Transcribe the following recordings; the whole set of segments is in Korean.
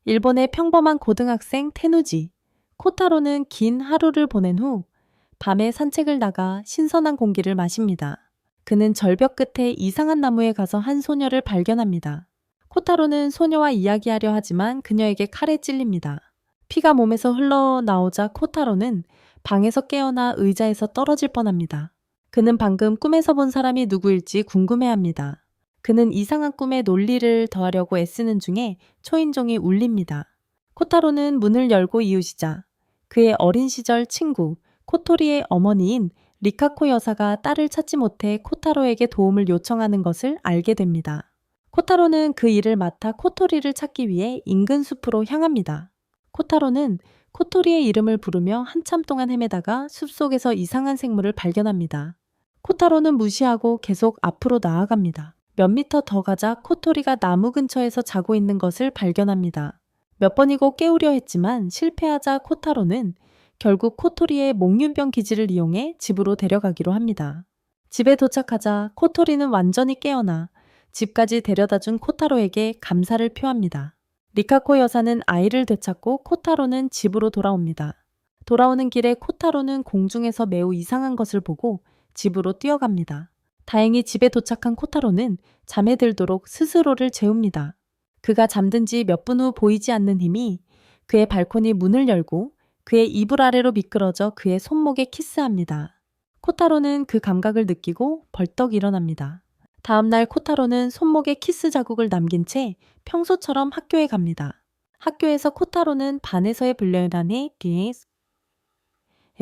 일본의 평범한 고등학생 테누지. 코타로는 긴 하루를 보낸 후 밤에 산책을 나가 신선한 공기를 마십니다. 그는 절벽 끝에 이상한 나무에 가서 한 소녀를 발견합니다. 코타로는 소녀와 이야기하려 하지만 그녀에게 칼에 찔립니다. 피가 몸에서 흘러나오자 코타로는 방에서 깨어나 의자에서 떨어질 뻔합니다. 그는 방금 꿈에서 본 사람이 누구일지 궁금해합니다. 그는 이상한 꿈에 논리를 더하려고 애쓰는 중에 초인종이 울립니다. 코타로는 문을 열고 이으시자 그의 어린 시절 친구 코토리의 어머니인 리카코 여사가 딸을 찾지 못해 코타로에게 도움을 요청하는 것을 알게 됩니다. 코타로는 그 일을 맡아 코토리를 찾기 위해 인근 숲으로 향합니다. 코타로는 코토리의 이름을 부르며 한참 동안 헤매다가 숲속에서 이상한 생물을 발견합니다. 코타로는 무시하고 계속 앞으로 나아갑니다. 몇 미터 더 가자 코토리가 나무 근처에서 자고 있는 것을 발견합니다. 몇 번이고 깨우려 했지만 실패하자 코타로는 결국 코토리의 몽윤병 기지를 이용해 집으로 데려가기로 합니다. 집에 도착하자 코토리는 완전히 깨어나 집까지 데려다준 코타로에게 감사를 표합니다. 리카코 여사는 아이를 되찾고 코타로는 집으로 돌아옵니다. 돌아오는 길에 코타로는 공중에서 매우 이상한 것을 보고 집으로 뛰어갑니다. 다행히 집에 도착한 코타로는 잠에 들도록 스스로를 재웁니다. 그가 잠든 지 몇 분 후 보이지 않는 힘이 그의 발코니 문을 열고 그의 이불 아래로 미끄러져 그의 손목에 키스합니다. 코타로는 그 감각을 느끼고 벌떡 일어납니다. 다음날 코타로는 손목에 키스 자국을 남긴 채 평소처럼 학교에 갑니다. 학교에서 코타로는 반에서의 불려단이 디스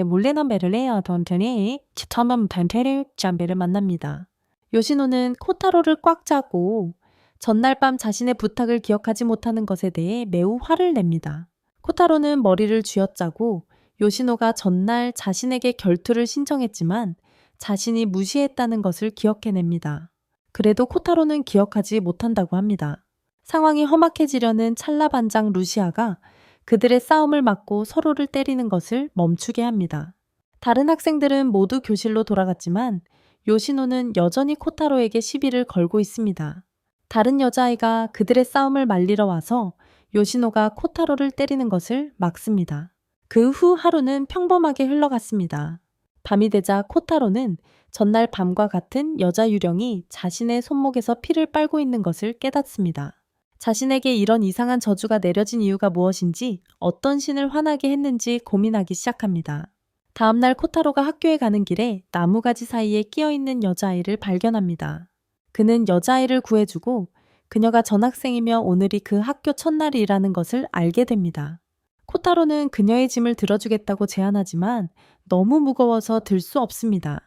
몰래난 베를레어 던전이 처음 벤테르 잠베를 만납니다. 요시노는 코타로를 꽉 잡고 전날 밤 자신의 부탁을 기억하지 못하는 것에 대해 매우 화를 냅니다. 코타로는 머리를 쥐어짜고 요시노가 전날 자신에게 결투를 신청했지만 자신이 무시했다는 것을 기억해냅니다. 그래도 코타로는 기억하지 못한다고 합니다. 상황이 험악해지려는 찰나반장 루시아가 그들의 싸움을 막고 서로를 때리는 것을 멈추게 합니다. 다른 학생들은 모두 교실로 돌아갔지만 요시노는 여전히 코타로에게 시비를 걸고 있습니다. 다른 여자아이가 그들의 싸움을 말리러 와서 요시노가 코타로를 때리는 것을 막습니다. 그 후 하루는 평범하게 흘러갔습니다. 밤이 되자 코타로는 전날 밤과 같은 여자 유령이 자신의 손목에서 피를 빨고 있는 것을 깨닫습니다. 자신에게 이런 이상한 저주가 내려진 이유가 무엇인지 어떤 신을 화나게 했는지 고민하기 시작합니다. 다음날 코타로가 학교에 가는 길에 나무가지 사이에 끼어있는 여자아이를 발견합니다. 그는 여자아이를 구해주고 그녀가 전학생이며 오늘이 그 학교 첫날이라는 것을 알게 됩니다. 코타로는 그녀의 짐을 들어주겠다고 제안하지만 너무 무거워서 들 수 없습니다.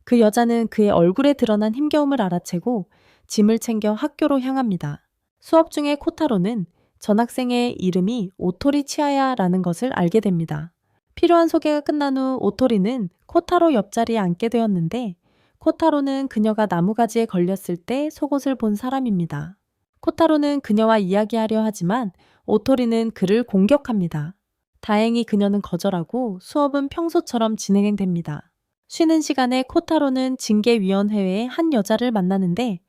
그 여자는 그의 얼굴에 드러난 힘겨움을 알아채고 짐을 챙겨 학교로 향합니다. 수업 중에 코타로는 전학생의 이름이 오토리 치아야라는 것을 알게 됩니다. 필요한 소개가 끝난 후 오토리는 코타로 옆자리에 앉게 되었는데 코타로는 그녀가 나무가지에 걸렸을 때 속옷을 본 사람입니다. 코타로는 그녀와 이야기하려 하지만 오토리는 그를 공격합니다. 다행히 그녀는 거절하고 수업은 평소처럼 진행됩니다. 쉬는 시간에 코타로는 징계위원회의 한 여자를 만나는데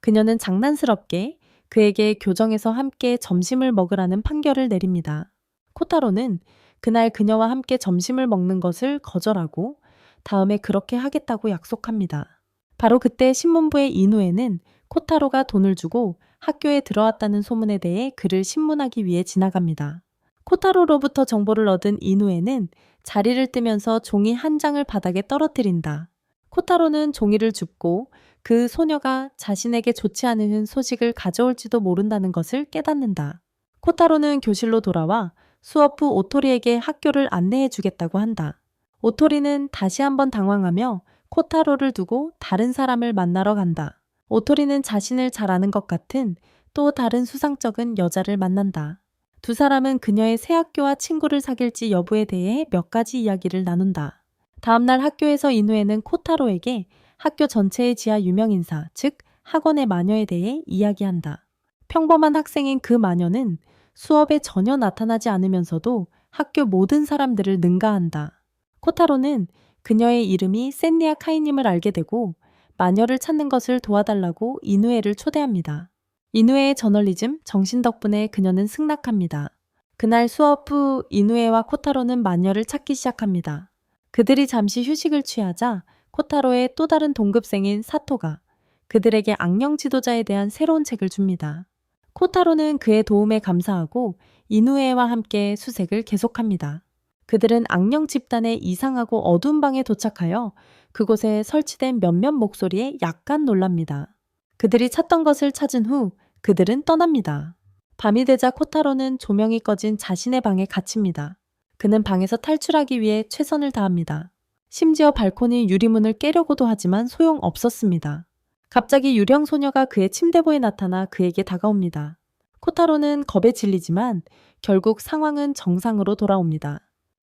그녀는 장난스럽게 그에게 교정에서 함께 점심을 먹으라는 판결을 내립니다. 코타로는 그날 그녀와 함께 점심을 먹는 것을 거절하고 다음에 그렇게 하겠다고 약속합니다. 바로 그때 신문부의 이누에는 코타로가 돈을 주고 학교에 들어왔다는 소문에 대해 그를 신문하기 위해 지나갑니다. 코타로로부터 정보를 얻은 이누에는 자리를 뜨면서 종이 한 장을 바닥에 떨어뜨린다. 코타로는 종이를 줍고 그 소녀가 자신에게 좋지 않은 소식을 가져올지도 모른다는 것을 깨닫는다. 코타로는 교실로 돌아와 수업 후 오토리에게 학교를 안내해 주겠다고 한다. 오토리는 다시 한번 당황하며 코타로를 두고 다른 사람을 만나러 간다. 오토리는 자신을 잘 아는 것 같은 또 다른 수상쩍은 여자를 만난다. 두 사람은 그녀의 새 학교와 친구를 사귈지 여부에 대해 몇 가지 이야기를 나눈다. 다음날 학교에서 이누에는 코타로에게 학교 전체의 지하 유명인사, 즉 학원의 마녀에 대해 이야기한다. 평범한 학생인 그 마녀는 수업에 전혀 나타나지 않으면서도 학교 모든 사람들을 능가한다. 코타로는 그녀의 이름이 센리아 카이님을 알게 되고 마녀를 찾는 것을 도와달라고 이누에를 초대합니다. 이누에의 저널리즘, 정신 덕분에 그녀는 승낙합니다. 그날 수업 후 이누에와 코타로는 마녀를 찾기 시작합니다. 그들이 잠시 휴식을 취하자 코타로의 또 다른 동급생인 사토가 그들에게 악령 지도자에 대한 새로운 책을 줍니다. 코타로는 그의 도움에 감사하고 이누에와 함께 수색을 계속합니다. 그들은 악령 집단의 이상하고 어두운 방에 도착하여 그곳에 설치된 몇몇 목소리에 약간 놀랍니다. 그들이 찾던 것을 찾은 후 그들은 떠납니다. 밤이 되자 코타로는 조명이 꺼진 자신의 방에 갇힙니다. 그는 방에서 탈출하기 위해 최선을 다합니다. 심지어 발코니 유리문을 깨려고도 하지만 소용없었습니다. 갑자기 유령 소녀가 그의 침대부에 나타나 그에게 다가옵니다. 코타로는 겁에 질리지만 결국 상황은 정상으로 돌아옵니다.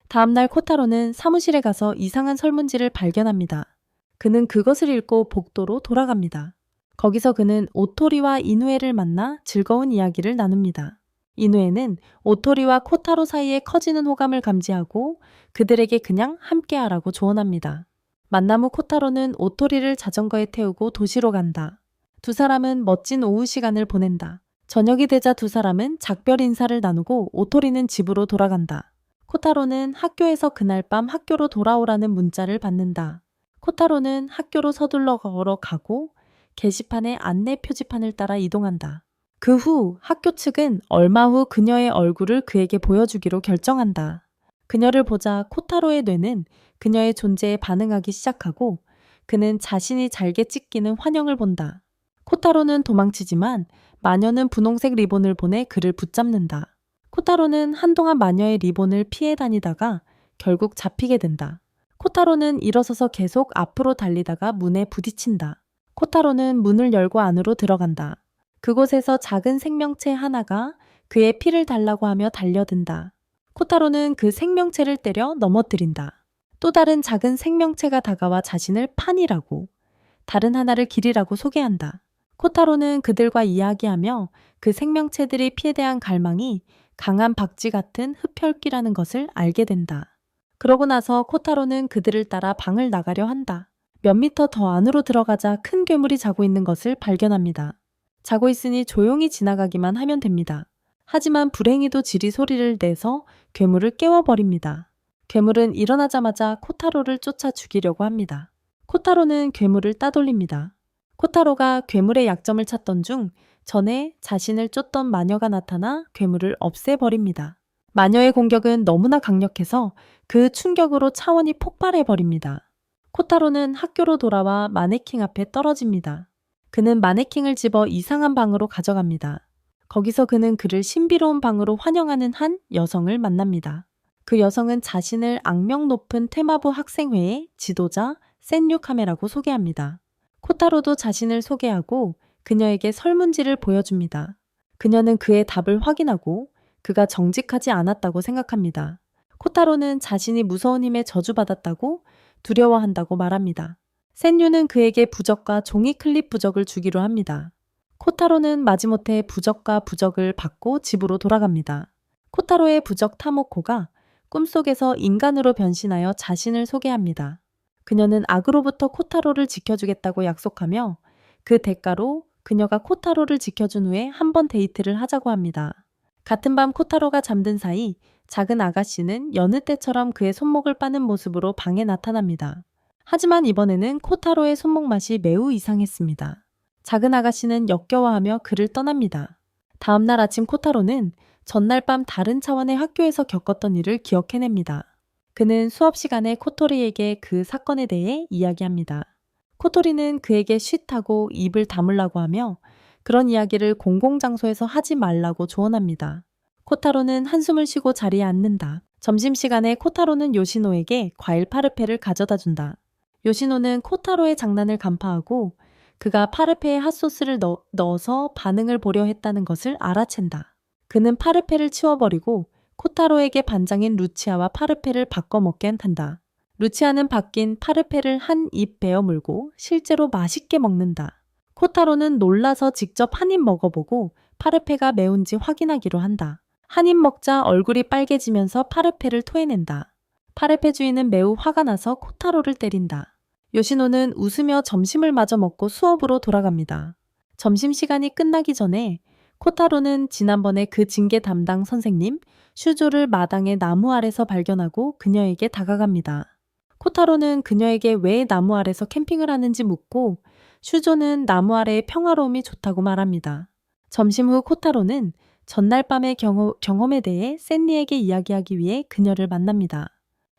다음날 코타로는 사무실에 가서 이상한 설문지를 발견합니다. 그는 그것을 읽고 복도로 돌아갑니다. 거기서 그는 오토리와 이누에를 만나 즐거운 이야기를 나눕니다. 이누에는 오토리와 코타로 사이에 커지는 호감을 감지하고 그들에게 그냥 함께하라고 조언합니다. 만남 후 코타로는 오토리를 자전거에 태우고 도시로 간다. 두 사람은 멋진 오후 시간을 보낸다. 저녁이 되자 두 사람은 작별 인사를 나누고 오토리는 집으로 돌아간다. 코타로는 학교에서 그날 밤 학교로 돌아오라는 문자를 받는다. 코타로는 학교로 서둘러 걸어가고 게시판의 안내 표지판을 따라 이동한다. 그 후 학교 측은 얼마 후 그녀의 얼굴을 그에게 보여주기로 결정한다. 그녀를 보자 코타로의 뇌는 그녀의 존재에 반응하기 시작하고 그는 자신이 잘게 찢기는 환영을 본다. 코타로는 도망치지만 마녀는 분홍색 리본을 보내 그를 붙잡는다. 코타로는 한동안 마녀의 리본을 피해 다니다가 결국 잡히게 된다. 코타로는 일어서서 계속 앞으로 달리다가 문에 부딪힌다. 코타로는 문을 열고 안으로 들어간다. 그곳에서 작은 생명체 하나가 그의 피를 달라고 하며 달려든다. 코타로는 그 생명체를 때려 넘어뜨린다. 또 다른 작은 생명체가 다가와 자신을 판이라고, 다른 하나를 길이라고 소개한다. 코타로는 그들과 이야기하며 그 생명체들이 피에 대한 갈망이 강한 박쥐 같은 흡혈귀라는 것을 알게 된다. 그러고 나서 코타로는 그들을 따라 방을 나가려 한다. 몇 미터 더 안으로 들어가자 큰 괴물이 자고 있는 것을 발견합니다. 자고 있으니 조용히 지나가기만 하면 됩니다. 하지만 불행히도 지리 소리를 내서 괴물을 깨워버립니다. 괴물은 일어나자마자 코타로를 쫓아 죽이려고 합니다. 코타로는 괴물을 따돌립니다. 코타로가 괴물의 약점을 찾던 중 전에 자신을 쫓던 마녀가 나타나 괴물을 없애버립니다. 마녀의 공격은 너무나 강력해서 그 충격으로 차원이 폭발해버립니다. 코타로는 학교로 돌아와 마네킹 앞에 떨어집니다. 그는 마네킹을 집어 이상한 방으로 가져갑니다. 거기서 그는 그를 신비로운 방으로 환영하는 한 여성을 만납니다. 그 여성은 자신을 악명 높은 테마부 학생회의 지도자 센유 카메라고 소개합니다. 코타로도 자신을 소개하고 그녀에게 설문지를 보여줍니다. 그녀는 그의 답을 확인하고 그가 정직하지 않았다고 생각합니다. 코타로는 자신이 무서운 힘에 저주받았다고 두려워한다고 말합니다. 센유는 그에게 부적과 종이 클립 부적을 주기로 합니다. 코타로는 마지못해 부적과 부적을 받고 집으로 돌아갑니다. 코타로의 부적 타모코가 꿈속에서 인간으로 변신하여 자신을 소개합니다. 그녀는 악으로부터 코타로를 지켜주겠다고 약속하며 그 대가로 그녀가 코타로를 지켜준 후에 한 번 데이트를 하자고 합니다. 같은 밤 코타로가 잠든 사이 작은 아가씨는 여느 때처럼 그의 손목을 빠는 모습으로 방에 나타납니다. 하지만 이번에는 코타로의 손목 맛이 매우 이상했습니다. 작은 아가씨는 역겨워하며 그를 떠납니다. 다음날 아침 코타로는 전날 밤 다른 차원의 학교에서 겪었던 일을 기억해냅니다. 그는 수업 시간에 코토리에게 그 사건에 대해 이야기합니다. 코토리는 그에게 쉿하고 입을 다물라고 하며 그런 이야기를 공공장소에서 하지 말라고 조언합니다. 코타로는 한숨을 쉬고 자리에 앉는다. 점심시간에 코타로는 요시노에게 과일 파르페를 가져다 준다. 요시노는 코타로의 장난을 간파하고 그가 파르페에 핫소스를 넣어서 반응을 보려 했다는 것을 알아챈다. 그는 파르페를 치워버리고 코타로에게 반장인 루치아와 파르페를 바꿔 먹게 한다. 루치아는 바뀐 파르페를 한 입 베어 물고 실제로 맛있게 먹는다. 코타로는 놀라서 직접 한 입 먹어보고 파르페가 매운지 확인하기로 한다. 한 입 먹자 얼굴이 빨개지면서 파르페를 토해낸다. 파르페 주인은 매우 화가 나서 코타로를 때린다. 요시노는 웃으며 점심을 마저 먹고 수업으로 돌아갑니다. 점심시간이 끝나기 전에 코타로는 지난번에 그 징계 담당 선생님 슈조를 마당의 나무 아래서 발견하고 그녀에게 다가갑니다. 코타로는 그녀에게 왜 나무 아래서 캠핑을 하는지 묻고 슈조는 나무 아래의 평화로움이 좋다고 말합니다. 점심 후 코타로는 전날 밤의 경험에 대해 샌리에게 이야기하기 위해 그녀를 만납니다.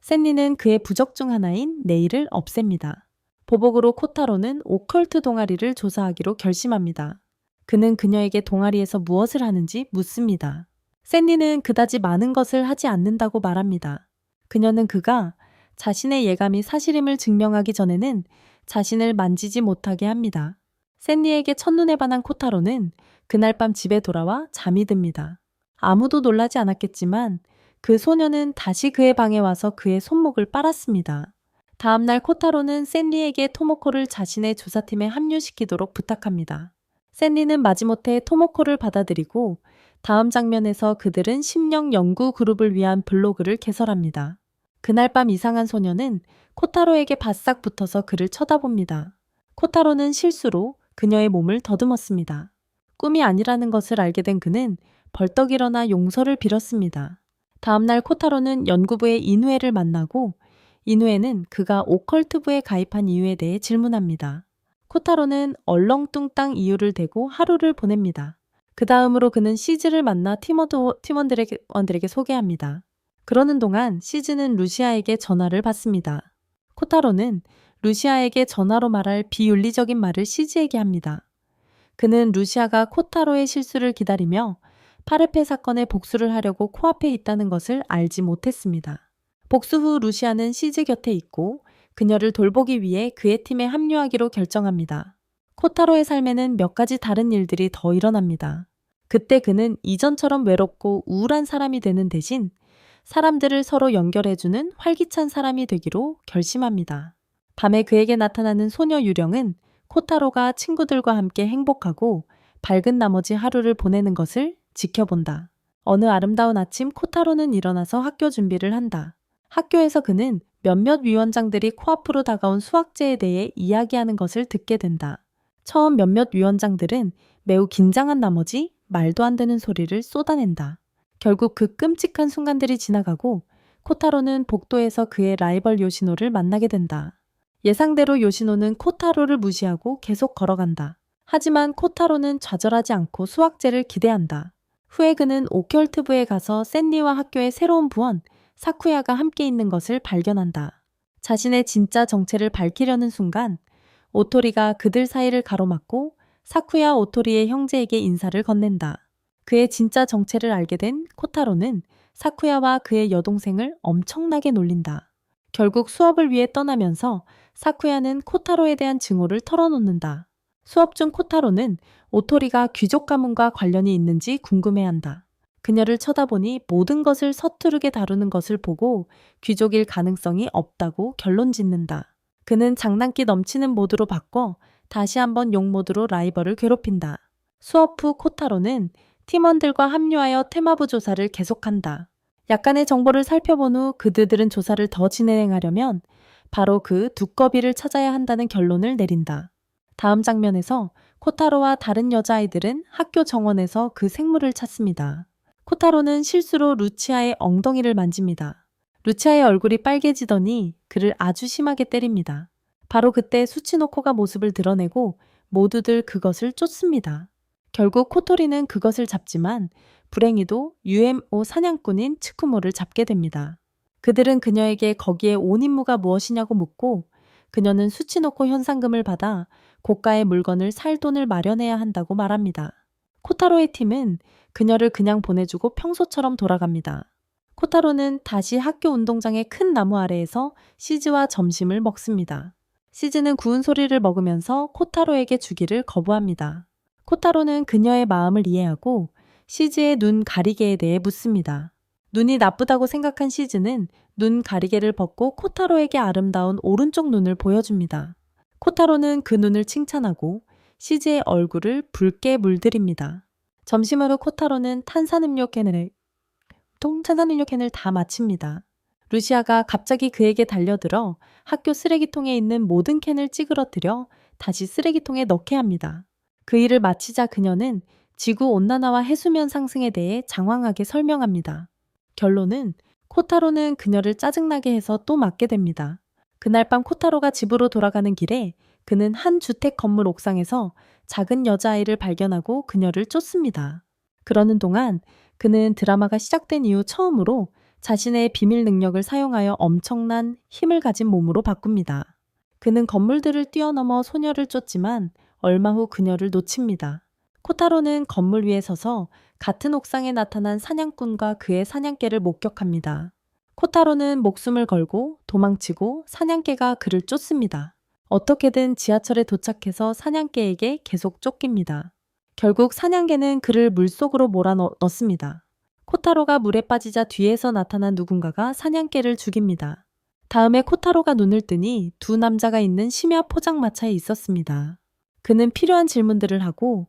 샌리는 그의 부적 중 하나인 네일을 없앱니다. 보복으로 코타로는 오컬트 동아리를 조사하기로 결심합니다. 그는 그녀에게 동아리에서 무엇을 하는지 묻습니다. 샌리는 그다지 많은 것을 하지 않는다고 말합니다. 그녀는 그가 자신의 예감이 사실임을 증명하기 전에는 자신을 만지지 못하게 합니다. 샌리에게 첫눈에 반한 코타로는 그날 밤 집에 돌아와 잠이 듭니다. 아무도 놀라지 않았겠지만 그 소녀는 다시 그의 방에 와서 그의 손목을 빨았습니다. 다음날 코타로는 샌리에게 토모코를 자신의 조사팀에 합류시키도록 부탁합니다. 샌리는 마지못해 토모코를 받아들이고 다음 장면에서 그들은 심령 연구 그룹을 위한 블로그를 개설합니다. 그날 밤 이상한 소녀는 코타로에게 바싹 붙어서 그를 쳐다봅니다. 코타로는 실수로 그녀의 몸을 더듬었습니다. 꿈이 아니라는 것을 알게 된 그는 벌떡 일어나 용서를 빌었습니다. 다음날 코타로는 연구부의 이누에를 만나고 이누에는 그가 오컬트부에 가입한 이유에 대해 질문합니다. 코타로는 얼렁뚱땅 이유를 대고 하루를 보냅니다. 그 다음으로 그는 시즈를 만나 팀원들에게 소개합니다. 그러는 동안 시즈는 루시아에게 전화를 받습니다. 코타로는 루시아에게 전화로 말할 비윤리적인 말을 시즈에게 합니다. 그는 루시아가 코타로의 실수를 기다리며 파르페 사건의 복수를 하려고 코앞에 있다는 것을 알지 못했습니다. 복수 후 루시아는 시즈 곁에 있고 그녀를 돌보기 위해 그의 팀에 합류하기로 결정합니다. 코타로의 삶에는 몇 가지 다른 일들이 더 일어납니다. 그때 그는 이전처럼 외롭고 우울한 사람이 되는 대신 사람들을 서로 연결해주는 활기찬 사람이 되기로 결심합니다. 밤에 그에게 나타나는 소녀 유령은 코타로가 친구들과 함께 행복하고 밝은 나머지 하루를 보내는 것을 지켜본다. 어느 아름다운 아침 코타로는 일어나서 학교 준비를 한다. 학교에서 그는 몇몇 위원장들이 코앞으로 다가온 수학제에 대해 이야기하는 것을 듣게 된다. 처음 몇몇 위원장들은 매우 긴장한 나머지 말도 안 되는 소리를 쏟아낸다. 결국 그 끔찍한 순간들이 지나가고 코타로는 복도에서 그의 라이벌 요시노를 만나게 된다. 예상대로 요시노는 코타로를 무시하고 계속 걸어간다. 하지만 코타로는 좌절하지 않고 수학제를 기대한다. 후에 그는 오컬트부에 가서 샌리와 학교의 새로운 부원 사쿠야가 함께 있는 것을 발견한다. 자신의 진짜 정체를 밝히려는 순간 오토리가 그들 사이를 가로막고 사쿠야 오토리의 형제에게 인사를 건넨다. 그의 진짜 정체를 알게 된 코타로는 사쿠야와 그의 여동생을 엄청나게 놀린다. 결국 수업을 위해 떠나면서 사쿠야는 코타로에 대한 증오를 털어놓는다. 수업 중 코타로는 오토리가 귀족 가문과 관련이 있는지 궁금해한다. 그녀를 쳐다보니 모든 것을 서투르게 다루는 것을 보고 귀족일 가능성이 없다고 결론짓는다. 그는 장난기 넘치는 모드로 바꿔 다시 한번 용 모드로 라이벌을 괴롭힌다. 수업 후 코타로는 팀원들과 합류하여 테마부 조사를 계속한다. 약간의 정보를 살펴본 후 그들은 조사를 더 진행하려면 바로 그 두꺼비를 찾아야 한다는 결론을 내린다. 다음 장면에서 코타로와 다른 여자아이들은 학교 정원에서 그 생물을 찾습니다. 코타로는 실수로 루치아의 엉덩이를 만집니다. 루치아의 얼굴이 빨개지더니 그를 아주 심하게 때립니다. 바로 그때 수치노코가 모습을 드러내고 모두들 그것을 쫓습니다. 결국 코토리는 그것을 잡지만 불행히도 UMO 사냥꾼인 츠쿠모를 잡게 됩니다. 그들은 그녀에게 거기에 온 임무가 무엇이냐고 묻고 그녀는 수치노코 현상금을 받아 고가의 물건을 살 돈을 마련해야 한다고 말합니다. 코타로의 팀은 그녀를 그냥 보내주고 평소처럼 돌아갑니다. 코타로는 다시 학교 운동장의 큰 나무 아래에서 시즈와 점심을 먹습니다. 시즈는 구운 소리를 먹으면서 코타로에게 주기를 거부합니다. 코타로는 그녀의 마음을 이해하고 시즈의 눈 가리개에 대해 묻습니다. 눈이 나쁘다고 생각한 시즈는 눈 가리개를 벗고 코타로에게 아름다운 오른쪽 눈을 보여줍니다. 코타로는 그 눈을 칭찬하고 시즈의 얼굴을 붉게 물들입니다. 점심으로 코타로는 탄산음료 캔을 다 마칩니다. 루시아가 갑자기 그에게 달려들어 학교 쓰레기통에 있는 모든 캔을 찌그러뜨려 다시 쓰레기통에 넣게 합니다. 그 일을 마치자 그녀는 지구온난화와 해수면 상승에 대해 장황하게 설명합니다. 결론은 코타로는 그녀를 짜증나게 해서 또 맞게 됩니다. 그날 밤 코타로가 집으로 돌아가는 길에 그는 한 주택 건물 옥상에서 작은 여자아이를 발견하고 그녀를 쫓습니다. 그러는 동안 그는 드라마가 시작된 이후 처음으로 자신의 비밀 능력을 사용하여 엄청난 힘을 가진 몸으로 바꿉니다. 그는 건물들을 뛰어넘어 소녀를 쫓지만 얼마 후 그녀를 놓칩니다. 코타로는 건물 위에 서서 같은 옥상에 나타난 사냥꾼과 그의 사냥개를 목격합니다. 코타로는 목숨을 걸고 도망치고 사냥개가 그를 쫓습니다. 어떻게든 지하철에 도착해서 사냥개에게 계속 쫓깁니다. 결국 사냥개는 그를 물속으로 몰아넣습니다. 코타로가 물에 빠지자 뒤에서 나타난 누군가가 사냥개를 죽입니다. 다음에 코타로가 눈을 뜨니 두 남자가 있는 심야 포장마차에 있었습니다. 그는 필요한 질문들을 하고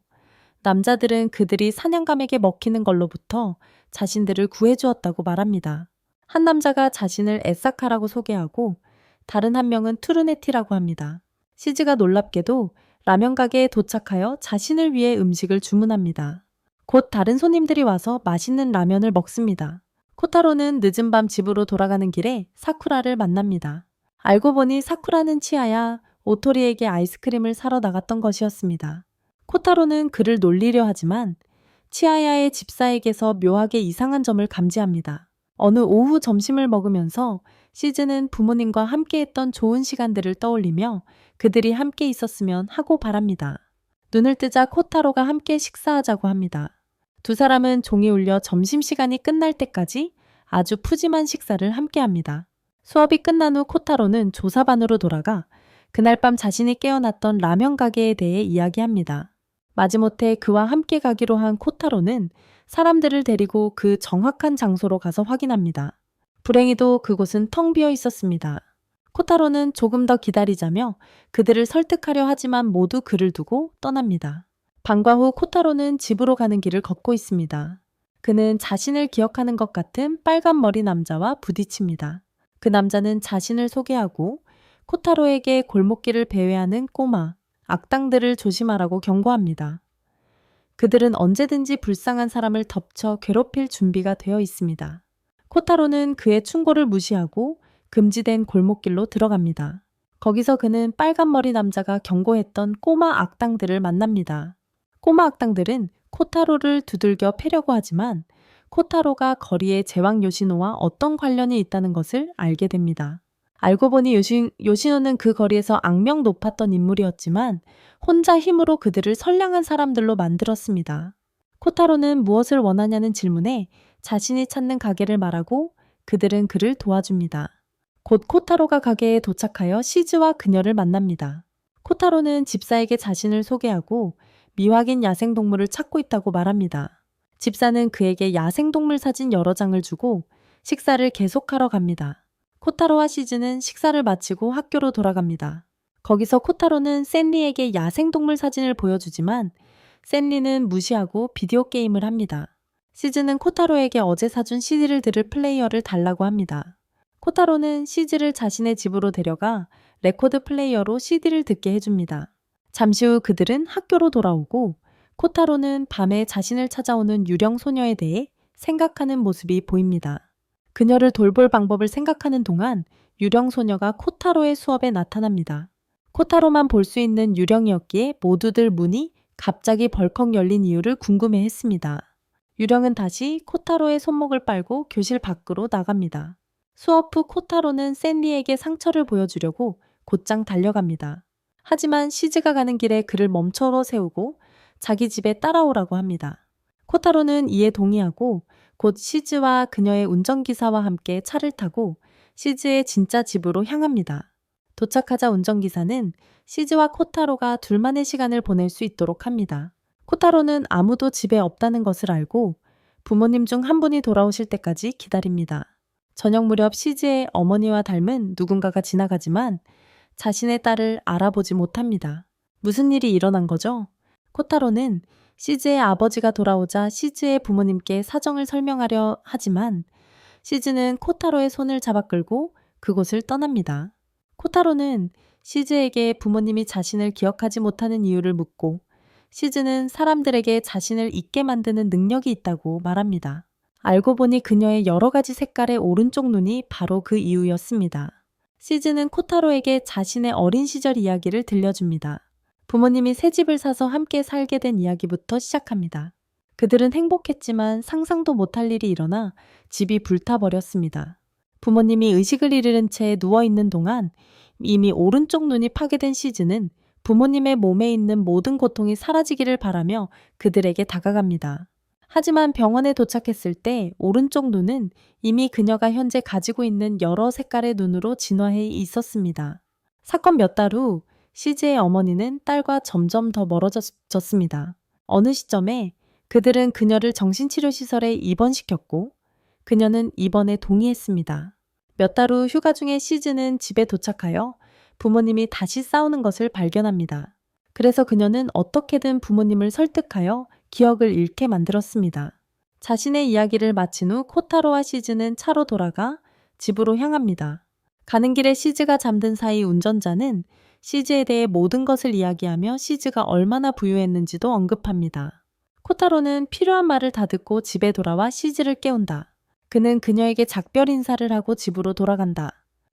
남자들은 그들이 사냥감에게 먹히는 걸로부터 자신들을 구해주었다고 말합니다. 한 남자가 자신을 에사카라고 소개하고 다른 한 명은 투르네티라고 합니다. 시즈가 놀랍게도 라면 가게에 도착하여 자신을 위해 음식을 주문합니다. 곧 다른 손님들이 와서 맛있는 라면을 먹습니다. 코타로는 늦은 밤 집으로 돌아가는 길에 사쿠라를 만납니다. 알고 보니 사쿠라는 치아야 오토리에게 아이스크림을 사러 나갔던 것이었습니다. 코타로는 그를 놀리려 하지만 치아야의 집사에게서 묘하게 이상한 점을 감지합니다. 어느 오후 점심을 먹으면서 시즈는 부모님과 함께했던 좋은 시간들을 떠올리며 그들이 함께 있었으면 하고 바랍니다. 눈을 뜨자 코타로가 함께 식사하자고 합니다. 두 사람은 종이 울려 점심시간이 끝날 때까지 아주 푸짐한 식사를 함께합니다. 수업이 끝난 후 코타로는 조사반으로 돌아가 그날 밤 자신이 깨어났던 라면 가게에 대해 이야기합니다. 마지못해 그와 함께 가기로 한 코타로는 사람들을 데리고 그 정확한 장소로 가서 확인합니다. 불행히도 그곳은 텅 비어 있었습니다. 코타로는 조금 더 기다리자며 그들을 설득하려 하지만 모두 그를 두고 떠납니다. 방과 후 코타로는 집으로 가는 길을 걷고 있습니다. 그는 자신을 기억하는 것 같은 빨간 머리 남자와 부딪힙니다. 그 남자는 자신을 소개하고 코타로에게 골목길을 배회하는 꼬마, 악당들을 조심하라고 경고합니다. 그들은 언제든지 불쌍한 사람을 덮쳐 괴롭힐 준비가 되어 있습니다. 코타로는 그의 충고를 무시하고 금지된 골목길로 들어갑니다. 거기서 그는 빨간 머리 남자가 경고했던 꼬마 악당들을 만납니다. 꼬마 악당들은 코타로를 두들겨 패려고 하지만 코타로가 거리의 제왕 요시노와 어떤 관련이 있다는 것을 알게 됩니다. 알고 보니 요시노는 그 거리에서 악명 높았던 인물이었지만 혼자 힘으로 그들을 선량한 사람들로 만들었습니다. 코타로는 무엇을 원하냐는 질문에 자신이 찾는 가게를 말하고 그들은 그를 도와줍니다. 곧 코타로가 가게에 도착하여 시즈와 그녀를 만납니다. 코타로는 집사에게 자신을 소개하고 미확인 야생동물을 찾고 있다고 말합니다. 집사는 그에게 야생동물 사진 여러 장을 주고 식사를 계속하러 갑니다. 코타로와 시즈는 식사를 마치고 학교로 돌아갑니다. 거기서 코타로는 샌리에게 야생동물 사진을 보여주지만 샌리는 무시하고 비디오 게임을 합니다. 시즈는 코타로에게 어제 사준 CD를 들을 플레이어를 달라고 합니다. 코타로는 시즈를 자신의 집으로 데려가 레코드 플레이어로 CD를 듣게 해줍니다. 잠시 후 그들은 학교로 돌아오고 코타로는 밤에 자신을 찾아오는 유령 소녀에 대해 생각하는 모습이 보입니다. 그녀를 돌볼 방법을 생각하는 동안 유령 소녀가 코타로의 수업에 나타납니다. 코타로만 볼 수 있는 유령이었기에 모두들 문이 갑자기 벌컥 열린 이유를 궁금해했습니다. 유령은 다시 코타로의 손목을 빨고 교실 밖으로 나갑니다. 수업 후 코타로는 샌리에게 상처를 보여주려고 곧장 달려갑니다. 하지만 시즈가 가는 길에 그를 멈춰 세우고 자기 집에 따라오라고 합니다. 코타로는 이에 동의하고 곧 시즈와 그녀의 운전기사와 함께 차를 타고 시즈의 진짜 집으로 향합니다. 도착하자 운전기사는 시즈와 코타로가 둘만의 시간을 보낼 수 있도록 합니다. 코타로는 아무도 집에 없다는 것을 알고 부모님 중 한 분이 돌아오실 때까지 기다립니다. 저녁 무렵 시즈의 어머니와 닮은 누군가가 지나가지만 자신의 딸을 알아보지 못합니다. 무슨 일이 일어난 거죠? 코타로는 시즈의 아버지가 돌아오자 시즈의 부모님께 사정을 설명하려 하지만 시즈는 코타로의 손을 잡아 끌고 그곳을 떠납니다. 코타로는 시즈에게 부모님이 자신을 기억하지 못하는 이유를 묻고 시즈는 사람들에게 자신을 잊게 만드는 능력이 있다고 말합니다. 알고 보니 그녀의 여러 가지 색깔의 오른쪽 눈이 바로 그 이유였습니다. 시즈는 코타로에게 자신의 어린 시절 이야기를 들려줍니다. 부모님이 새 집을 사서 함께 살게 된 이야기부터 시작합니다. 그들은 행복했지만 상상도 못할 일이 일어나 집이 불타버렸습니다. 부모님이 의식을 잃은 채 누워있는 동안 이미 오른쪽 눈이 파괴된 시즈는 부모님의 몸에 있는 모든 고통이 사라지기를 바라며 그들에게 다가갑니다. 하지만 병원에 도착했을 때 오른쪽 눈은 이미 그녀가 현재 가지고 있는 여러 색깔의 눈으로 진화해 있었습니다. 사건 몇 달 후 시즈의 어머니는 딸과 점점 더 멀어졌습니다. 어느 시점에 그들은 그녀를 정신치료시설에 입원시켰고 그녀는 입원에 동의했습니다. 몇 달 후 휴가 중에 시즈는 집에 도착하여 부모님이 다시 싸우는 것을 발견합니다. 그래서 그녀는 어떻게든 부모님을 설득하여 기억을 잃게 만들었습니다. 자신의 이야기를 마친 후 코타로와 시즈는 차로 돌아가 집으로 향합니다. 가는 길에 시즈가 잠든 사이 운전자는 시즈에 대해 모든 것을 이야기하며 시즈가 얼마나 부유했는지도 언급합니다. 코타로는 필요한 말을 다 듣고 집에 돌아와 시즈를 깨운다. 그는 그녀에게 작별 인사를 하고 집으로 돌아간다.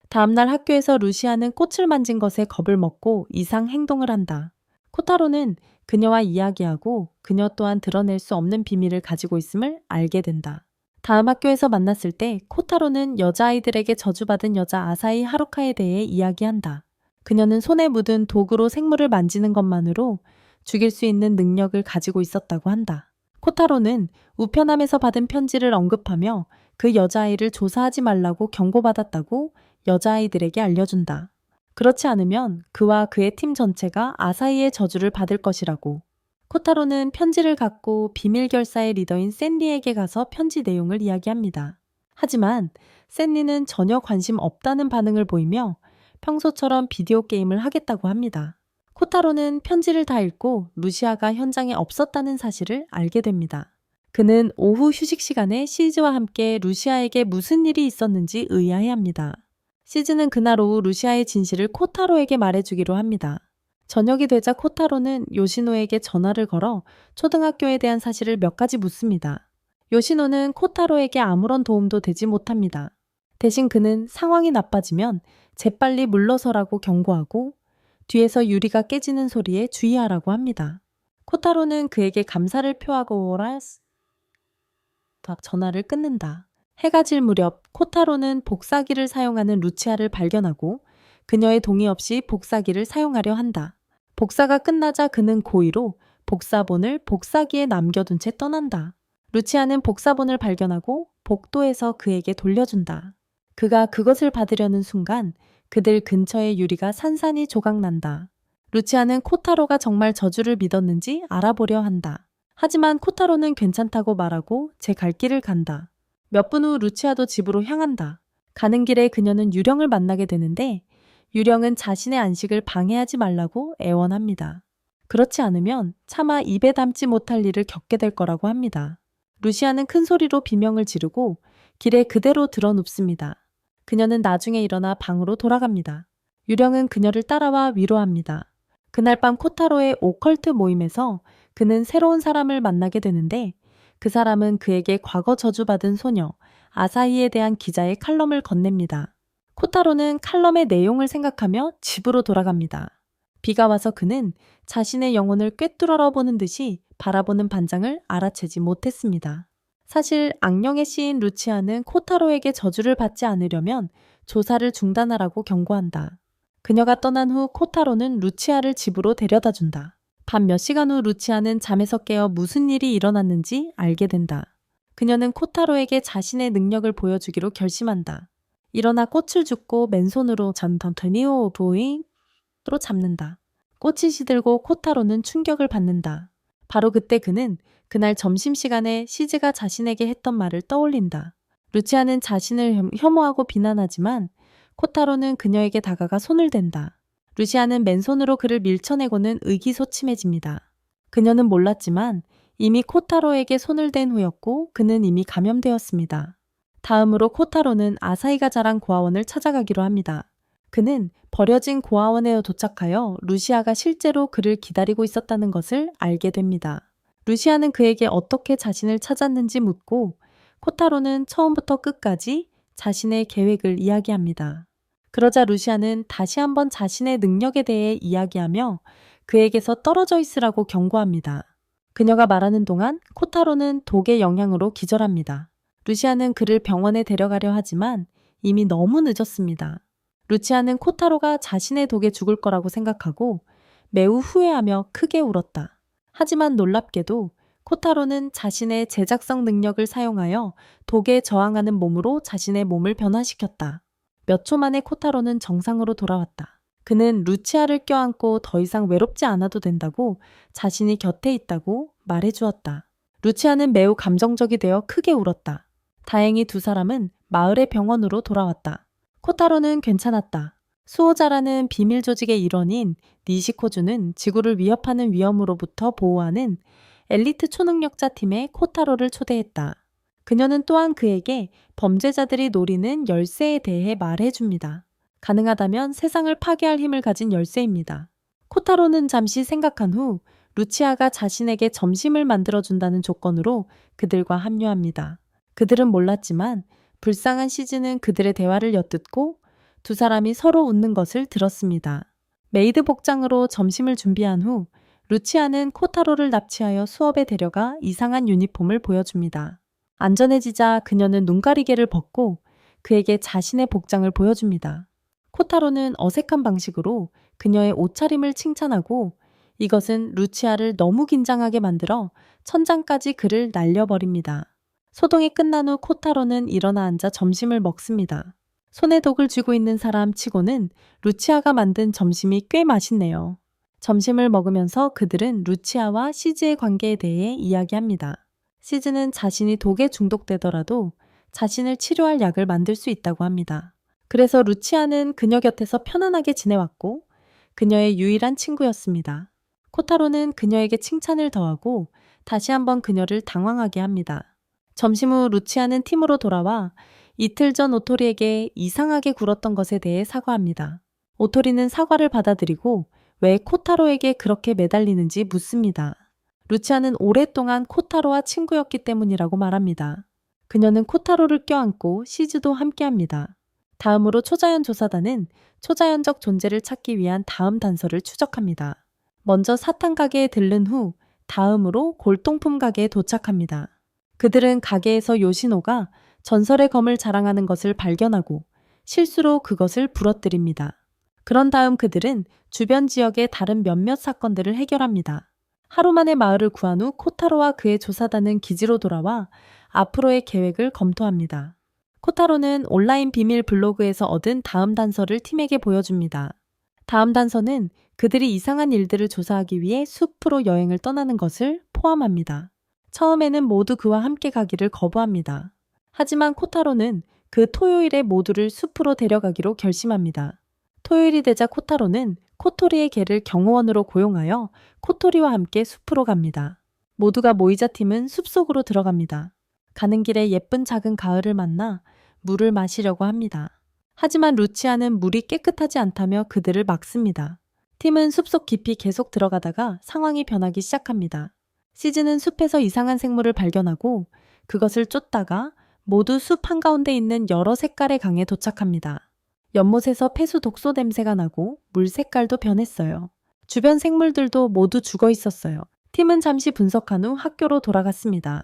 다음날 학교에서 루시아는 꽃을 만진 것에 겁을 먹고 이상 행동을 한다. 코타로는 그녀와 이야기하고 그녀 또한 드러낼 수 없는 비밀을 가지고 있음을 알게 된다. 다음 학교에서 만났을 때 코타로는 여자아이들에게 저주받은 여자 아사히 하루카에 대해 이야기한다. 그녀는 손에 묻은 도구로 생물을 만지는 것만으로 죽일 수 있는 능력을 가지고 있었다고 한다. 코타로는 우편함에서 받은 편지를 언급하며 그 여자아이를 조사하지 말라고 경고받았다고 여자아이들에게 알려준다. 그렇지 않으면 그와 그의 팀 전체가 아사히의 저주를 받을 것이라고. 코타로는 편지를 갖고 비밀 결사의 리더인 샌리에게 가서 편지 내용을 이야기합니다. 하지만 샌리는 전혀 관심 없다는 반응을 보이며 평소처럼 비디오 게임을 하겠다고 합니다. 코타로는 편지를 다 읽고 루시아가 현장에 없었다는 사실을 알게 됩니다. 그는 오후 휴식 시간에 시즈와 함께 루시아에게 무슨 일이 있었는지 의아해합니다. 시즈는 그날 오후 루시아의 진실을 코타로에게 말해주기로 합니다. 저녁이 되자 코타로는 요시노에게 전화를 걸어 초등학교에 대한 사실을 몇 가지 묻습니다. 요시노는 코타로에게 아무런 도움도 되지 못합니다. 대신 그는 상황이 나빠지면 재빨리 물러서라고 경고하고 뒤에서 유리가 깨지는 소리에 주의하라고 합니다. 코타로는 그에게 감사를 표하고 전화를 끊는다. 해가 질 무렵 코타로는 복사기를 사용하는 루치아를 발견하고 그녀의 동의 없이 복사기를 사용하려 한다. 복사가 끝나자 그는 고의로 복사본을 복사기에 남겨둔 채 떠난다. 루치아는 복사본을 발견하고 복도에서 그에게 돌려준다. 그가 그것을 받으려는 순간 그들 근처의 유리가 산산이 조각난다. 루치아는 코타로가 정말 저주를 믿었는지 알아보려 한다. 하지만 코타로는 괜찮다고 말하고 제 갈 길을 간다. 몇 분 후 루치아도 집으로 향한다. 가는 길에 그녀는 유령을 만나게 되는데 유령은 자신의 안식을 방해하지 말라고 애원합니다. 그렇지 않으면 차마 입에 담지 못할 일을 겪게 될 거라고 합니다. 루시아는 큰 소리로 비명을 지르고 길에 그대로 드러눕습니다. 그녀는 나중에 일어나 방으로 돌아갑니다. 유령은 그녀를 따라와 위로합니다. 그날 밤 코타로의 오컬트 모임에서 그는 새로운 사람을 만나게 되는데 그 사람은 그에게 과거 저주받은 소녀 아사히에 대한 기자의 칼럼을 건넵니다. 코타로는 칼럼의 내용을 생각하며 집으로 돌아갑니다. 비가 와서 그는 자신의 영혼을 꿰뚫어 보는 듯이 바라보는 반장을 알아채지 못했습니다. 사실 악령의 시인 루치아는 코타로에게 저주를 받지 않으려면 조사를 중단하라고 경고한다. 그녀가 떠난 후 코타로는 루치아를 집으로 데려다준다. 밤 몇 시간 후 루치아는 잠에서 깨어 무슨 일이 일어났는지 알게 된다. 그녀는 코타로에게 자신의 능력을 보여주기로 결심한다. 일어나 꽃을 줍고 맨손으로 잔턴트니오 보잉으로 잡는다. 꽃이 시들고 코타로는 충격을 받는다. 바로 그때 그는 그날 점심시간에 시즈가 자신에게 했던 말을 떠올린다. 루치아는 자신을 혐오하고 비난하지만 코타로는 그녀에게 다가가 손을 댄다. 루시아는 맨손으로 그를 밀쳐내고는 의기소침해집니다. 그녀는 몰랐지만 이미 코타로에게 손을 댄 후였고 그는 이미 감염되었습니다. 다음으로 코타로는 아사히가 자란 고아원을 찾아가기로 합니다. 그는 버려진 고아원에 도착하여 루시아가 실제로 그를 기다리고 있었다는 것을 알게 됩니다. 루시아는 그에게 어떻게 자신을 찾았는지 묻고 코타로는 처음부터 끝까지 자신의 계획을 이야기합니다. 그러자 루시아는 다시 한번 자신의 능력에 대해 이야기하며 그에게서 떨어져 있으라고 경고합니다. 그녀가 말하는 동안 코타로는 독의 영향으로 기절합니다. 루시아는 그를 병원에 데려가려 하지만 이미 너무 늦었습니다. 루치아는 코타로가 자신의 독에 죽을 거라고 생각하고 매우 후회하며 크게 울었다. 하지만 놀랍게도 코타로는 자신의 제작성 능력을 사용하여 독에 저항하는 몸으로 자신의 몸을 변화시켰다. 몇 초 만에 코타로는 정상으로 돌아왔다. 그는 루치아를 껴안고 더 이상 외롭지 않아도 된다고 자신이 곁에 있다고 말해주었다. 루치아는 매우 감정적이 되어 크게 울었다. 다행히 두 사람은 마을의 병원으로 돌아왔다. 코타로는 괜찮았다. 수호자라는 비밀 조직의 일원인 니시코주는 지구를 위협하는 위험으로부터 보호하는 엘리트 초능력자 팀에 코타로를 초대했다. 그녀는 또한 그에게 범죄자들이 노리는 열쇠에 대해 말해줍니다. 가능하다면 세상을 파괴할 힘을 가진 열쇠입니다. 코타로는 잠시 생각한 후 루치아가 자신에게 점심을 만들어준다는 조건으로 그들과 합류합니다. 그들은 몰랐지만 불쌍한 시즈는 그들의 대화를 엿듣고 두 사람이 서로 웃는 것을 들었습니다. 메이드 복장으로 점심을 준비한 후 루치아는 코타로를 납치하여 수업에 데려가 이상한 유니폼을 보여줍니다. 안전해지자 그녀는 눈가리개를 벗고 그에게 자신의 복장을 보여줍니다. 코타로는 어색한 방식으로 그녀의 옷차림을 칭찬하고 이것은 루치아를 너무 긴장하게 만들어 천장까지 그를 날려버립니다. 소동이 끝난 후 코타로는 일어나 앉아 점심을 먹습니다. 손에 독을 쥐고 있는 사람 치고는 루치아가 만든 점심이 꽤 맛있네요. 점심을 먹으면서 그들은 루치아와 시즈의 관계에 대해 이야기합니다. 시즈는 자신이 독에 중독되더라도 자신을 치료할 약을 만들 수 있다고 합니다. 그래서 루치아는 그녀 곁에서 편안하게 지내왔고 그녀의 유일한 친구였습니다. 코타로는 그녀에게 칭찬을 더하고 다시 한번 그녀를 당황하게 합니다. 점심 후 루치아는 팀으로 돌아와 이틀 전 오토리에게 이상하게 굴었던 것에 대해 사과합니다. 오토리는 사과를 받아들이고 왜 코타로에게 그렇게 매달리는지 묻습니다. 루치아는 오랫동안 코타로와 친구였기 때문이라고 말합니다. 그녀는 코타로를 껴안고 시즈도 함께합니다. 다음으로 초자연 조사단은 초자연적 존재를 찾기 위한 다음 단서를 추적합니다. 먼저 사탕 가게에 들른 후 다음으로 골동품 가게에 도착합니다. 그들은 가게에서 요시노가 전설의 검을 자랑하는 것을 발견하고 실수로 그것을 부러뜨립니다. 그런 다음 그들은 주변 지역의 다른 몇몇 사건들을 해결합니다. 하루 만에 마을을 구한 후 코타로와 그의 조사단은 기지로 돌아와 앞으로의 계획을 검토합니다. 코타로는 온라인 비밀 블로그에서 얻은 다음 단서를 팀에게 보여줍니다. 다음 단서는 그들이 이상한 일들을 조사하기 위해 숲으로 여행을 떠나는 것을 포함합니다. 처음에는 모두 그와 함께 가기를 거부합니다. 하지만 코타로는 그 토요일에 모두를 숲으로 데려가기로 결심합니다. 토요일이 되자 코타로는 코토리의 개를 경호원으로 고용하여 코토리와 함께 숲으로 갑니다. 모두가 모이자 팀은 숲속으로 들어갑니다. 가는 길에 예쁜 작은 가을을 만나 물을 마시려고 합니다. 하지만 루치아는 물이 깨끗하지 않다며 그들을 막습니다. 팀은 숲속 깊이 계속 들어가다가 상황이 변하기 시작합니다. 시즈는 숲에서 이상한 생물을 발견하고 그것을 쫓다가 모두 숲 한가운데 있는 여러 색깔의 강에 도착합니다. 연못에서 폐수 독소 냄새가 나고 물 색깔도 변했어요. 주변 생물들도 모두 죽어 있었어요. 팀은 잠시 분석한 후 학교로 돌아갔습니다.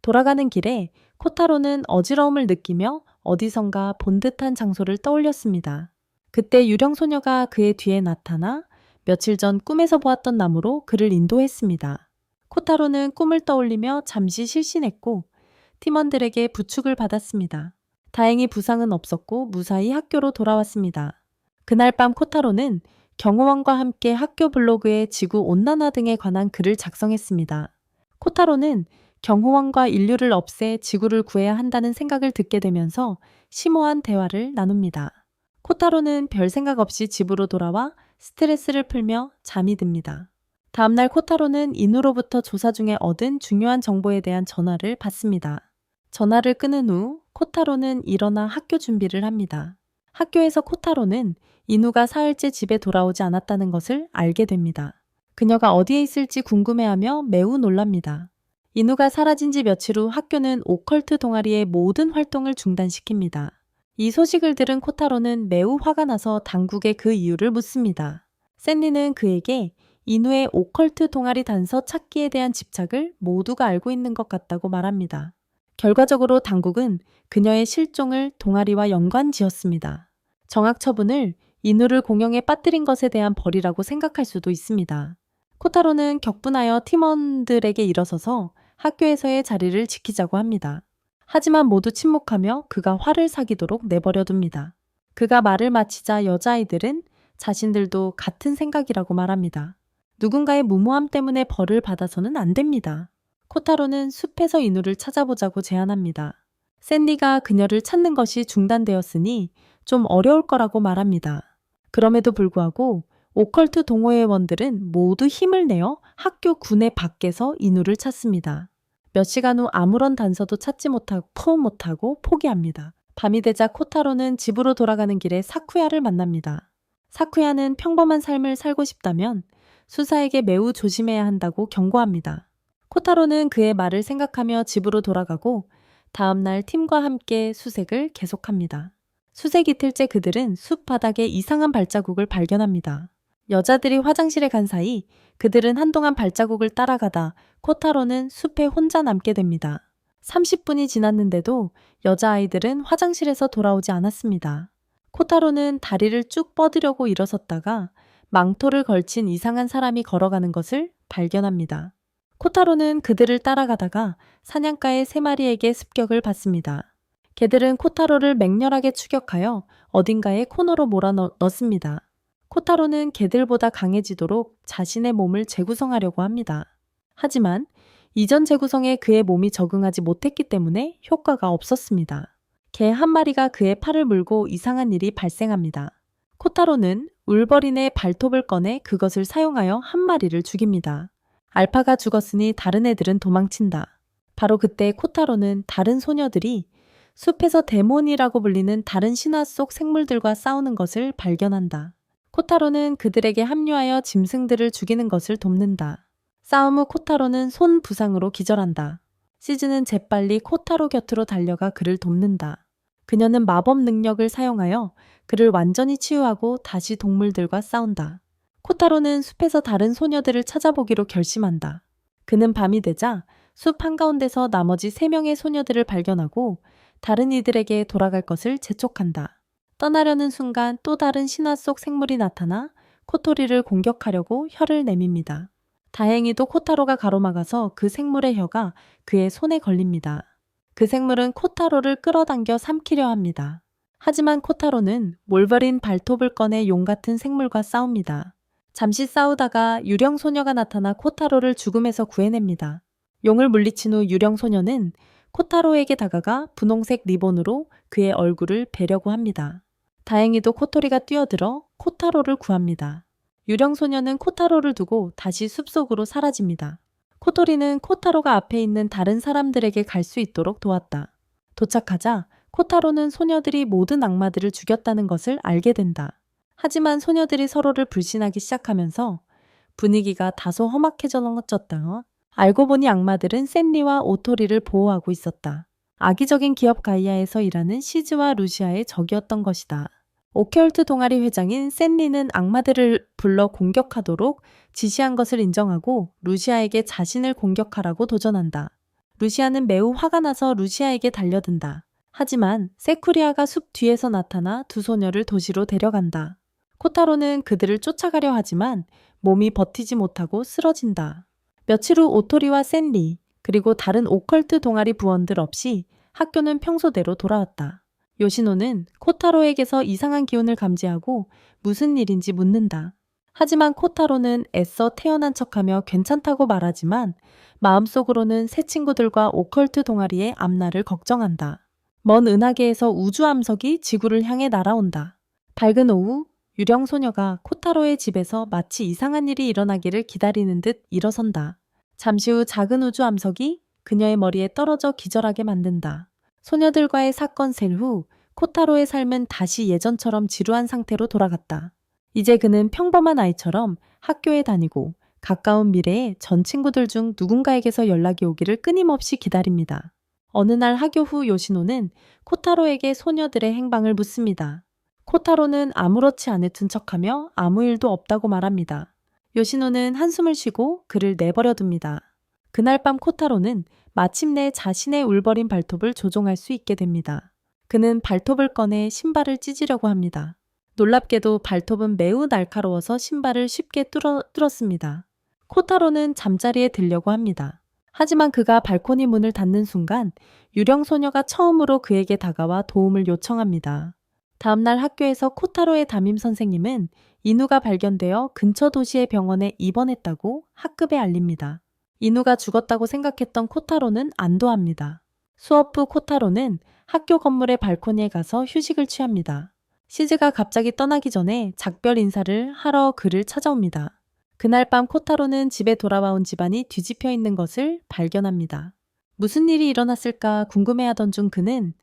돌아가는 길에 코타로는 어지러움을 느끼며 어디선가 본 듯한 장소를 떠올렸습니다. 그때 유령 소녀가 그의 뒤에 나타나 며칠 전 꿈에서 보았던 나무로 그를 인도했습니다. 코타로는 꿈을 떠올리며 잠시 실신했고 팀원들에게 부축을 받았습니다. 다행히 부상은 없었고 무사히 학교로 돌아왔습니다. 그날 밤 코타로는 경호원과 함께 학교 블로그에 지구 온난화 등에 관한 글을 작성했습니다. 코타로는 경호원과 인류를 없애 지구를 구해야 한다는 생각을 듣게 되면서 심오한 대화를 나눕니다. 코타로는 별 생각 없이 집으로 돌아와 스트레스를 풀며 잠이 듭니다. 다음날 코타로는 인우로부터 조사 중에 얻은 중요한 정보에 대한 전화를 받습니다. 전화를 끊은 후 코타로는 일어나 학교 준비를 합니다. 학교에서 코타로는 이누가 사흘째 집에 돌아오지 않았다는 것을 알게 됩니다. 그녀가 어디에 있을지 궁금해하며 매우 놀랍니다. 이누가 사라진 지 며칠 후 학교는 오컬트 동아리의 모든 활동을 중단시킵니다. 이 소식을 들은 코타로는 매우 화가 나서 당국에 그 이유를 묻습니다. 샌디는 그에게 이누의 오컬트 동아리 단서 찾기에 대한 집착을 모두가 알고 있는 것 같다고 말합니다. 결과적으로 당국은 그녀의 실종을 동아리와 연관 지었습니다. 정학 처분을 이누를 공영에 빠뜨린 것에 대한 벌이라고 생각할 수도 있습니다. 코타로는 격분하여 팀원들에게 일어서서 학교에서의 자리를 지키자고 합니다. 하지만 모두 침묵하며 그가 화를 사기도록 내버려둡니다. 그가 말을 마치자 여자아이들은 자신들도 같은 생각이라고 말합니다. 누군가의 무모함 때문에 벌을 받아서는 안 됩니다. 코타로는 숲에서 이누를 찾아보자고 제안합니다. 샌디가 그녀를 찾는 것이 중단되었으니 좀 어려울 거라고 말합니다. 그럼에도 불구하고 오컬트 동호회원들은 모두 힘을 내어 학교 구내 밖에서 이누를 찾습니다. 몇 시간 후 아무런 단서도 찾지 못하고 포기합니다. 밤이 되자 코타로는 집으로 돌아가는 길에 사쿠야를 만납니다. 사쿠야는 평범한 삶을 살고 싶다면 수사에게 매우 조심해야 한다고 경고합니다. 코타로는 그의 말을 생각하며 집으로 돌아가고 다음날 팀과 함께 수색을 계속합니다. 수색 이틀째 그들은 숲 바닥에 이상한 발자국을 발견합니다. 여자들이 화장실에 간 사이 그들은 한동안 발자국을 따라가다 코타로는 숲에 혼자 남게 됩니다. 30분이 지났는데도 여자아이들은 화장실에서 돌아오지 않았습니다. 코타로는 다리를 쭉 뻗으려고 일어섰다가 망토를 걸친 이상한 사람이 걸어가는 것을 발견합니다. 코타로는 그들을 따라가다가 사냥가의 3마리에게 습격을 받습니다. 개들은 코타로를 맹렬하게 추격하여 어딘가에 코너로 몰아넣습니다. 코타로는 개들보다 강해지도록 자신의 몸을 재구성하려고 합니다. 하지만 이전 재구성에 그의 몸이 적응하지 못했기 때문에 효과가 없었습니다. 개 한 마리가 그의 팔을 물고 이상한 일이 발생합니다. 코타로는 울버린의 발톱을 꺼내 그것을 사용하여 한 마리를 죽입니다. 알파가 죽었으니 다른 애들은 도망친다. 바로 그때 코타로는 다른 소녀들이 숲에서 데몬이라고 불리는 다른 신화 속 생물들과 싸우는 것을 발견한다. 코타로는 그들에게 합류하여 짐승들을 죽이는 것을 돕는다. 싸움 후 코타로는 손 부상으로 기절한다. 시즈는 재빨리 코타로 곁으로 달려가 그를 돕는다. 그녀는 마법 능력을 사용하여 그를 완전히 치유하고 다시 동물들과 싸운다. 코타로는 숲에서 다른 소녀들을 찾아보기로 결심한다. 그는 밤이 되자 숲 한가운데서 나머지 3명의 소녀들을 발견하고 다른 이들에게 돌아갈 것을 재촉한다. 떠나려는 순간 또 다른 신화 속 생물이 나타나 코토리를 공격하려고 혀를 내밉니다. 다행히도 코타로가 가로막아서 그 생물의 혀가 그의 손에 걸립니다. 그 생물은 코타로를 끌어당겨 삼키려 합니다. 하지만 코타로는 몰버린 발톱을 꺼내 용 같은 생물과 싸웁니다. 잠시 싸우다가 유령 소녀가 나타나 코타로를 죽음에서 구해냅니다. 용을 물리친 후 유령 소녀는 코타로에게 다가가 분홍색 리본으로 그의 얼굴을 베려고 합니다. 다행히도 코토리가 뛰어들어 코타로를 구합니다. 유령 소녀는 코타로를 두고 다시 숲속으로 사라집니다. 코토리는 코타로가 앞에 있는 다른 사람들에게 갈 수 있도록 도왔다. 도착하자 코타로는 소녀들이 모든 악마들을 죽였다는 것을 알게 된다. 하지만 소녀들이 서로를 불신하기 시작하면서 분위기가 다소 험악해졌다. 알고 보니 악마들은 샌디와 오토리를 보호하고 있었다. 악의적인 기업 가이아에서 일하는 시즈와 루시아의 적이었던 것이다. 오컬트 동아리 회장인 샌디는 악마들을 불러 공격하도록 지시한 것을 인정하고 루시아에게 자신을 공격하라고 도전한다. 루시아는 매우 화가 나서 루시아에게 달려든다. 하지만 세쿠리아가 숲 뒤에서 나타나 두 소녀를 도시로 데려간다. 코타로는 그들을 쫓아가려 하지만 몸이 버티지 못하고 쓰러진다. 며칠 후 오토리와 샌디 그리고 다른 오컬트 동아리 부원들 없이 학교는 평소대로 돌아왔다. 요시노는 코타로에게서 이상한 기운을 감지하고 무슨 일인지 묻는다. 하지만 코타로는 애써 태어난 척하며 괜찮다고 말하지만 마음속으로는 새 친구들과 오컬트 동아리의 앞날을 걱정한다. 먼 은하계에서 우주 암석이 지구를 향해 날아온다. 밝은 오후 유령 소녀가 코타로의 집에서 마치 이상한 일이 일어나기를 기다리는 듯 일어선다. 잠시 후 작은 우주 암석이 그녀의 머리에 떨어져 기절하게 만든다. 소녀들과의 사건 셀 후 코타로의 삶은 다시 예전처럼 지루한 상태로 돌아갔다. 이제 그는 평범한 아이처럼 학교에 다니고 가까운 미래에 전 친구들 중 누군가에게서 연락이 오기를 끊임없이 기다립니다. 어느 날 학교 후 요시노는 코타로에게 소녀들의 행방을 묻습니다. 코타로는 아무렇지 않은 척하며 아무 일도 없다고 말합니다. 요시노는 한숨을 쉬고 그를 내버려 둡니다. 그날 밤 코타로는 마침내 자신의 울버린 발톱을 조종할 수 있게 됩니다. 그는 발톱을 꺼내 신발을 찢으려고 합니다. 놀랍게도 발톱은 매우 날카로워서 신발을 쉽게 뚫었습니다. 코타로는 잠자리에 들려고 합니다. 하지만 그가 발코니 문을 닫는 순간 유령 소녀가 처음으로 그에게 다가와 도움을 요청합니다. 다음날 학교에서 코타로의 담임 선생님은 이누가 발견되어 근처 도시의 병원에 입원했다고 학급에 알립니다. 이누가 죽었다고 생각했던 코타로는 안도합니다. 수업 후 코타로는 학교 건물의 발코니에 가서 휴식을 취합니다. 시즈가 갑자기 떠나기 전에 작별 인사를 하러 그를 찾아옵니다. 그날 밤 코타로는 집에 돌아와온 집안이 뒤집혀 있는 것을 발견합니다. 무슨 일이 일어났을까 궁금해하던 중 그는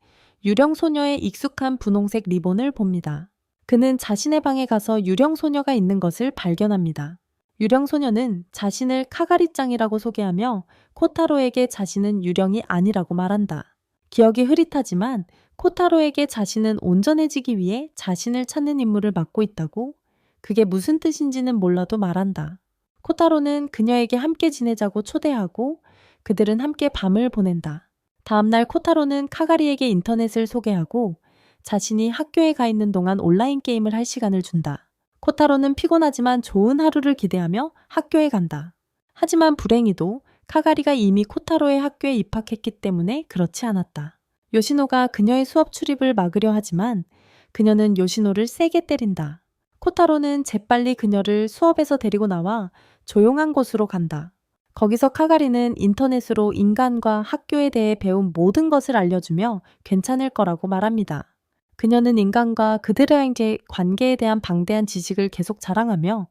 유령 소녀의 익숙한 분홍색 리본을 봅니다. 그는 자신의 방에 가서 유령 소녀가 있는 것을 발견합니다. 유령 소녀는 자신을 카가리짱이라고 소개하며 코타로에게 자신은 유령이 아니라고 말한다. 기억이 흐릿하지만 코타로에게 자신은 온전해지기 위해 자신을 찾는 임무를 맡고 있다고, 그게 무슨 뜻인지는 몰라도 말한다. 코타로는 그녀에게 함께 지내자고 초대하고 그들은 함께 밤을 보낸다. 다음날 코타로는 카가리에게 인터넷을 소개하고 자신이 학교에 가 있는 동안 온라인 게임을 할 시간을 준다. 코타로는 피곤하지만 좋은 하루를 기대하며 학교에 간다. 하지만 불행히도 카가리가 이미 코타로의 학교에 입학했기 때문에 그렇지 않았다. 요시노가 그녀의 수업 출입을 막으려 하지만 그녀는 요시노를 세게 때린다. 코타로는 재빨리 그녀를 수업에서 데리고 나와 조용한 곳으로 간다. 거기서 카가리는 인터넷으로 인간과 학교에 대해 배운 모든 것을 알려주며 괜찮을 거라고 말합니다. 그녀는 인간과 그들의 관계에 대한 방대한 지식을 계속 자랑하며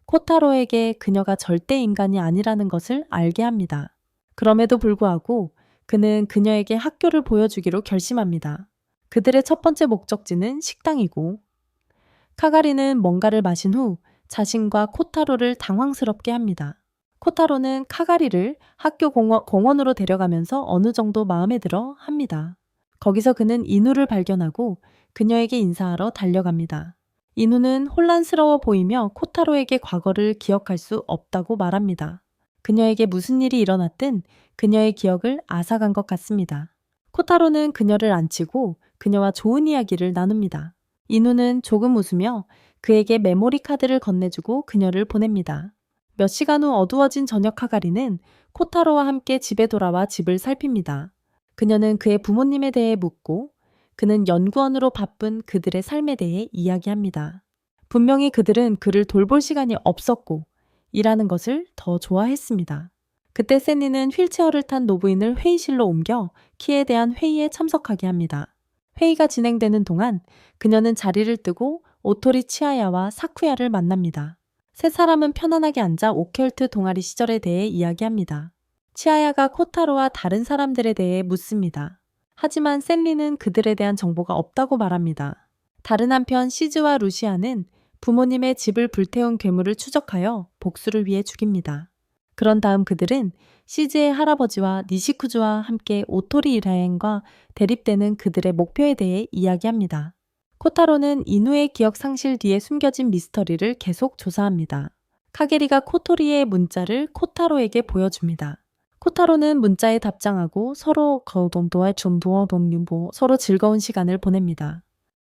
코타로에게 그녀가 절대 인간이 아니라는 것을 알게 합니다. 그럼에도 불구하고 그는 그녀에게 학교를 보여주기로 결심합니다. 그들의 첫 번째 목적지는 식당이고, 카가리는 뭔가를 마신 후 자신과 코타로를 당황스럽게 합니다. 코타로는 카가리를 학교 공원으로 데려가면서 어느 정도 마음에 들어 합니다. 거기서 그는 이누를 발견하고 그녀에게 인사하러 달려갑니다. 이누는 혼란스러워 보이며 코타로에게 과거를 기억할 수 없다고 말합니다. 그녀에게 무슨 일이 일어났든 그녀의 기억을 앗아간 것 같습니다. 코타로는 그녀를 안치고 그녀와 좋은 이야기를 나눕니다. 이누는 조금 웃으며 그에게 메모리 카드를 건네주고 그녀를 보냅니다. 몇 시간 후 어두워진 저녁 카가리는 코타로와 함께 집에 돌아와 집을 살핍니다. 그녀는 그의 부모님에 대해 묻고 그는 연구원으로 바쁜 그들의 삶에 대해 이야기합니다. 분명히 그들은 그를 돌볼 시간이 없었고 일하는 것을 더 좋아했습니다. 그때 세니는 휠체어를 탄 노부인을 회의실로 옮겨 키에 대한 회의에 참석하게 합니다. 회의가 진행되는 동안 그녀는 자리를 뜨고 오토리 치아야와 사쿠야를 만납니다. 세 사람은 편안하게 앉아 오컬트 동아리 시절에 대해 이야기합니다. 치아야가 코타로와 다른 사람들에 대해 묻습니다. 하지만 셀리는 그들에 대한 정보가 없다고 말합니다. 다른 한편 시즈와 루시아는 부모님의 집을 불태운 괴물을 추적하여 복수를 위해 죽입니다. 그런 다음 그들은 시즈의 할아버지와 니시쿠즈와 함께 오토리 여행과 대립되는 그들의 목표에 대해 이야기합니다. 코타로는 이누의 기억 상실 뒤에 숨겨진 미스터리를 계속 조사합니다. 카게리가 코토리의 문자를 코타로에게 보여줍니다. 코타로는 문자에 답장하고 서로 서로 즐거운 시간을 보냅니다.